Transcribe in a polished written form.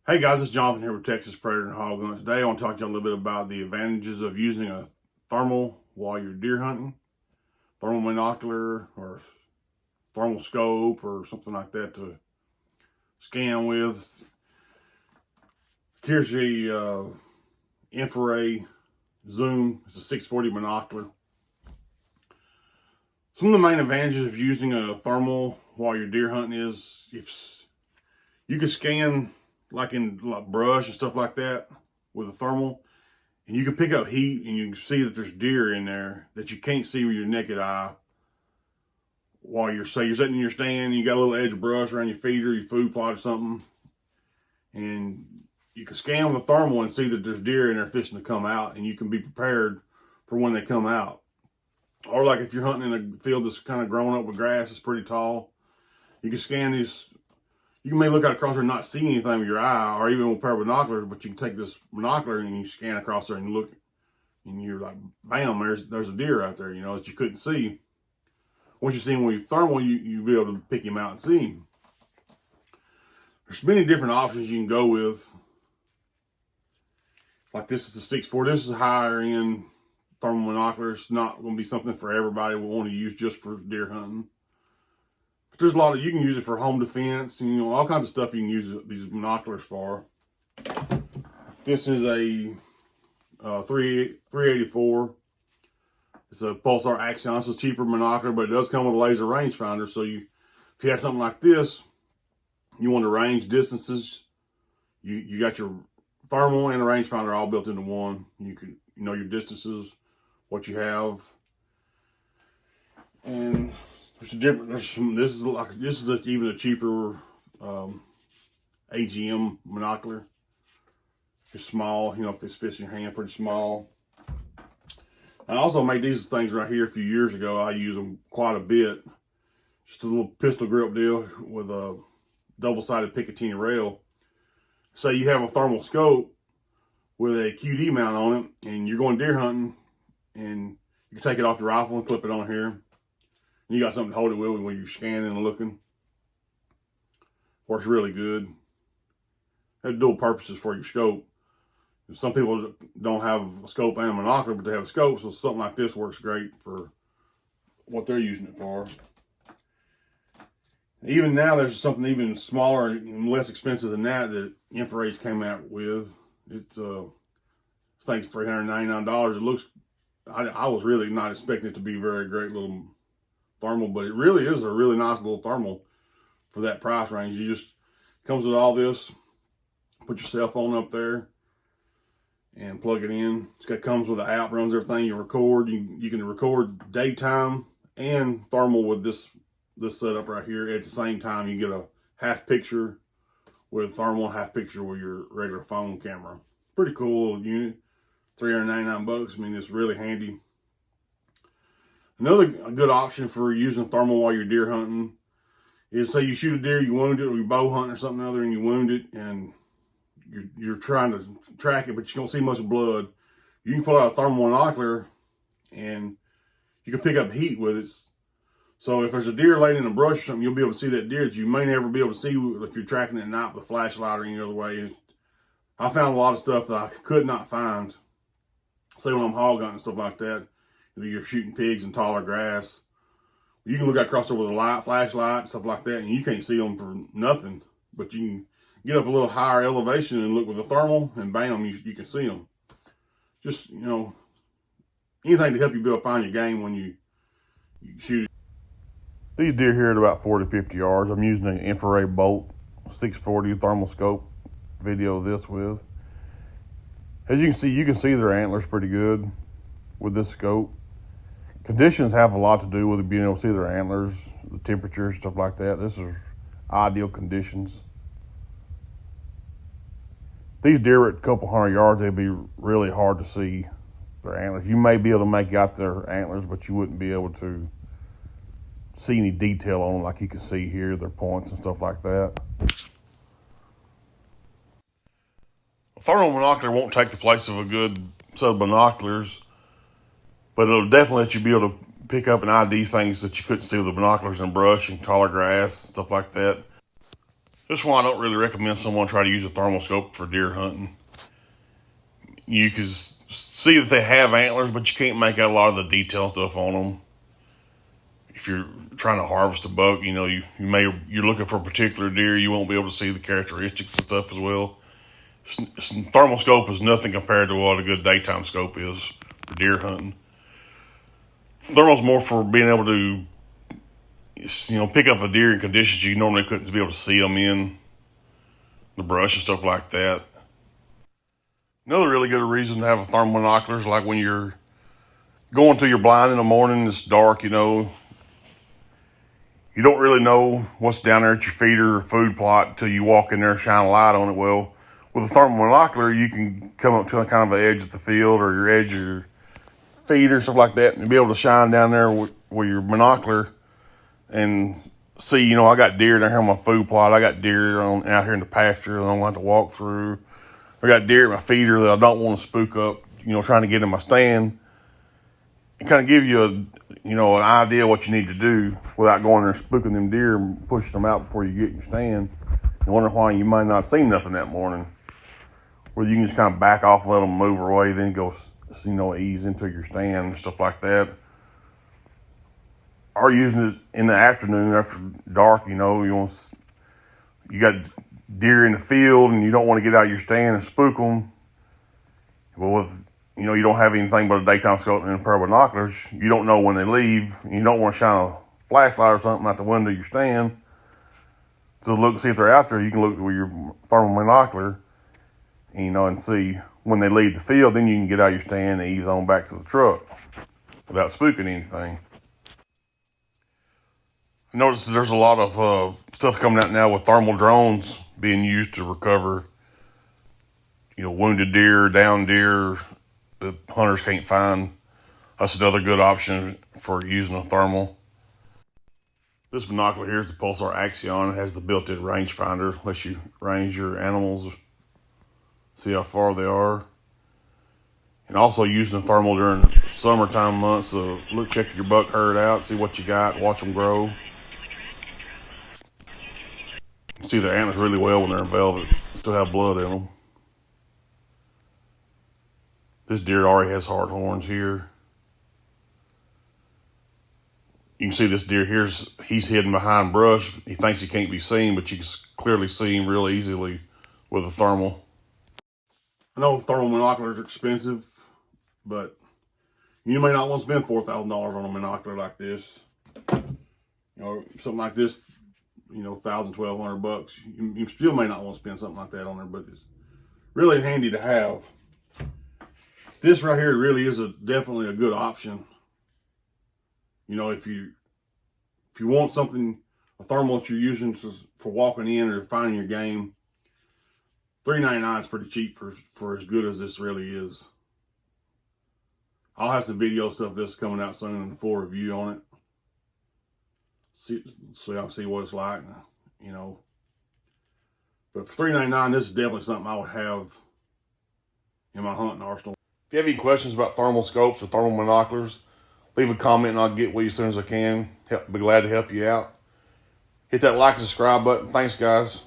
Hey guys, it's Jonathan here with Texas Predator and Hog Hunt. Today I want to talk to you a little bit about the advantages of using a thermal while you're deer hunting. Thermal binocular or thermal scope or something like that to scan with. Here's the infrared zoom. It's a 640 binocular. Some of the main advantages of using a thermal while you're deer hunting is if you can scan like in brush and stuff like that with a thermal, and you can pick up heat and you can see that there's deer in there that you can't see with your naked eye while you're sitting in your stand and you got a little edge of brush around your feeder, your food plot or something, and you can scan with a thermal and see that there's deer in there fishing to come out, and you can be prepared for when they come out. Or like if you're hunting in a field that's kind of grown up with grass, it's pretty tall, you can scan these. You may look out across there and not see anything with your eye, or even with a pair of binoculars, but you can take this binocular and you scan across there and you look, and you're like, bam, there's a deer out there, that you couldn't see. Once you see him with your thermal, you'll be able to pick him out and see him. There's many different options you can go with. Like this is the 640. This is a higher end thermal binocular. It's not going to be something for everybody we want to use just for deer hunting. There's a lot of, you can use it for home defense, all kinds of stuff you can use these binoculars for. This is a 384. It's a Pulsar Axion. It's a cheaper binocular, but it does come with a laser rangefinder. So if you have something like this, you want to range distances, you got your thermal and a rangefinder all built into one. You can know your distances, what you have, and there's a different. This is even a cheaper AGM binocular. It's small, if this fits in your hand, pretty small. I also made these things right here a few years ago. I use them quite a bit. Just a little pistol grip deal with a double-sided Picatinny rail. Say you have a thermal scope with a QD mount on it, and you're going deer hunting, and you can take it off your rifle and clip it on here. You got something to hold it with when you're scanning and looking. Works really good. Have dual purposes for your scope. Some people don't have a scope and a binocular, but they have a scope, so something like this works great for what they're using it for. Even now, there's something even smaller and less expensive than that Infrareds came out with. It's this thing's $399. It looks. I was really not expecting it to be a very great little thermal, but it really is a really nice little thermal for that price range. You just comes with all this. Put your cell phone up there and plug it in. It comes with an app, runs everything. You record. You can record daytime and thermal with this setup right here at the same time. You get a half picture with thermal, half picture with your regular phone camera. Pretty cool little unit. $399. I mean, it's really handy. Another good option for using thermal while you're deer hunting is, say you shoot a deer, you wound it, or you bow hunt or something other, and you wound it, and you're trying to track it, but you don't see much blood. You can pull out a thermal binocular, and you can pick up heat with it. So if there's a deer laying in the brush or something, you'll be able to see that deer that you may never be able to see if you're tracking it at night with a flashlight or any other way. I found a lot of stuff that I could not find. Say when I'm hog hunting and stuff like that. You're shooting pigs in taller grass. You can look across there with a flashlight, stuff like that, and you can't see them for nothing. But you can get up a little higher elevation and look with a thermal, and bam, you can see them. Just, anything to help you be able to find your game when you shoot it. These deer here at about 40 to 50 yards. I'm using an infrared bolt 640 thermal scope video this with. As you can see their antlers pretty good with this scope. Conditions have a lot to do with being able to see their antlers, the temperature, stuff like that. This is ideal conditions. These deer at a couple hundred yards, they'd be really hard to see their antlers. You may be able to make out their antlers, but you wouldn't be able to see any detail on them like you can see here, their points and stuff like that. A thermal binocular won't take the place of a good set of binoculars, but it'll definitely let you be able to pick up and ID things that you couldn't see with the binoculars and brush and taller grass, stuff like that. This is why I don't really recommend someone try to use a thermal scope for deer hunting. You can see that they have antlers, but you can't make out a lot of the detail stuff on them. If you're trying to harvest a buck, you know, you're looking for a particular deer, you won't be able to see the characteristics and stuff as well. Thermal scope is nothing compared to what a good daytime scope is for deer hunting. Thermal's more for being able to, you know, pick up a deer in conditions you normally couldn't be able to see them in, the brush and stuff like that. Another really good reason to have a thermal binoculars, like when you're going to your blind in the morning, it's dark, you know, you don't really know what's down there at your feeder or food plot until you walk in there and shine a light on it. Well, with a thermal binocular, you can come up to a kind of an edge of the field or your edge of your feed or stuff like that and be able to shine down there with your binocular and see, you know, I got deer down here on my food plot. I got deer out here in the pasture that I'm going to have to walk through. I got deer at my feeder that I don't want to spook up, you know, trying to get in my stand. It kind of give you an idea what you need to do without going there and spooking them deer and pushing them out before you get in your stand. And wonder why you might not see nothing that morning. Where you can just kind of back off, let them move away, then go, you know, ease into your stand and stuff like that. Or using it in the afternoon after dark, you know, you got deer in the field and you don't want to get out of your stand and spook them. Well, you know, you don't have anything but a daytime scope and a pair of binoculars. You don't know when they leave. You don't want to shine a flashlight or something out the window of your stand to look, see if they're out there. You can look with your thermal binocular, and, you know, and see when they leave the field. Then you can get out of your stand and ease on back to the truck without spooking anything. I noticed that there's a lot of stuff coming out now with thermal drones being used to recover, you know, wounded deer, downed deer that hunters can't find. That's another good option for using a thermal. This binocular here is the Pulsar Axion. It has the built-in rangefinder, lets you range your animals, see how far they are. And also using a thermal during summertime months, so check your buck herd out, see what you got, watch them grow. You can see their antlers really well when they're in velvet, still have blood in them. This deer already has hard horns here. You can see this deer here, he's hidden behind brush. He thinks he can't be seen, but you can clearly see him real easily with a thermal. I know thermal binoculars are expensive, but you may not want to spend $4,000 on a binocular like this. You know, something like this, you know, $1,000, $1,200. You still may not want to spend something like that on there, but it's really handy to have. This right here really is definitely a good option. You know, if you want something, a thermal that you're using for walking in or finding your game, $3.99 is pretty cheap for as good as this really is. I'll have some video stuff this coming out soon and a full review on it. So y'all can see what it's like, you know. But for $3.99, this is definitely something I would have in my hunting arsenal. If you have any questions about thermal scopes or thermal binoculars, leave a comment and I'll get with you as soon as I can. Be glad to help you out. Hit that like and subscribe button. Thanks, guys.